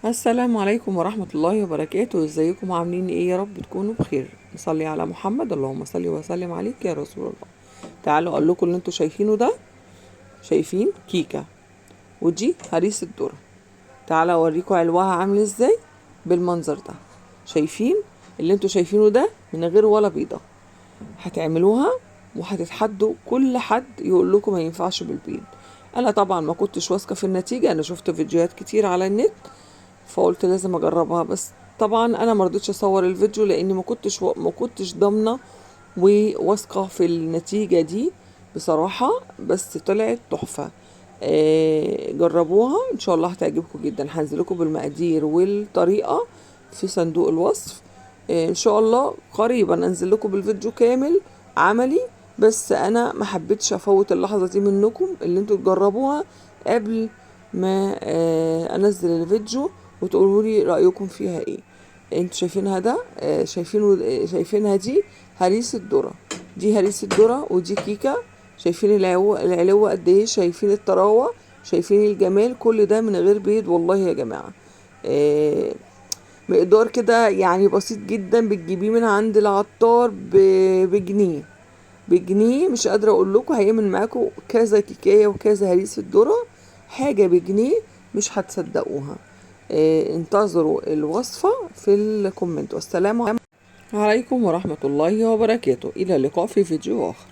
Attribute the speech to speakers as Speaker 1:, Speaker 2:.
Speaker 1: السلام عليكم ورحمة الله وبركاته. ازيكم عاملين ايه؟ يا رب تكونوا بخير. نصلي على محمد، اللهم صل وسلم عليك يا رسول الله. تعالوا اقول لكم اللي انتوا شايفينه ده. شايفين كيكة، ودي هريسة ذرة. تعالوا اوريكم علوها عامل ازاي بالمنظر ده. شايفين اللي انتوا شايفينه ده من غير ولا بيضة. هتعملوها وهتتحدوا كل حد يقول لكم ما ينفعش بالبيض. انا طبعا ما كنتش واثقة في النتيجة، انا شفت فيديوهات كتير على النت فقلت لازم اجربها. بس طبعا انا ما رضيتش اصور الفيديو لاني ما كنتش ضامنه وواثقه في النتيجه دي بصراحه. بس طلعت تحفه. جربوها ان شاء الله هتعجبكم جدا. هنزلكم بالمقادير والطريقه في صندوق الوصف. ان شاء الله قريبا انزل لكم بالفيديو كامل عملي. بس انا ما حبيتش افوت اللحظه دي منكم اللي انتوا تجربوها قبل ما انزل الفيديو وتقولوا لي رايكم فيها ايه. انتوا شايفينها ده شايفينها دي هريسه ذره. دي هريسه ذره ودي كيكه. شايفين العلوه قد ايه؟ شايفين الطراوه؟ شايفين الجمال؟ كل ده من غير بيض والله يا جماعه. آه، مقدار كده يعني بسيط جدا، بتجيبيه من عند العطار بجنيه. بجنيه مش قادرة اقول لكم هيعمل معاكم كذا كيكاية وكذا هريسة ذرة. حاجة بجنيه مش هتصدقوها. انتظروا الوصفة في الكومنت. والسلام عليكم ورحمة الله وبركاته. إلى اللقاء في فيديو آخر.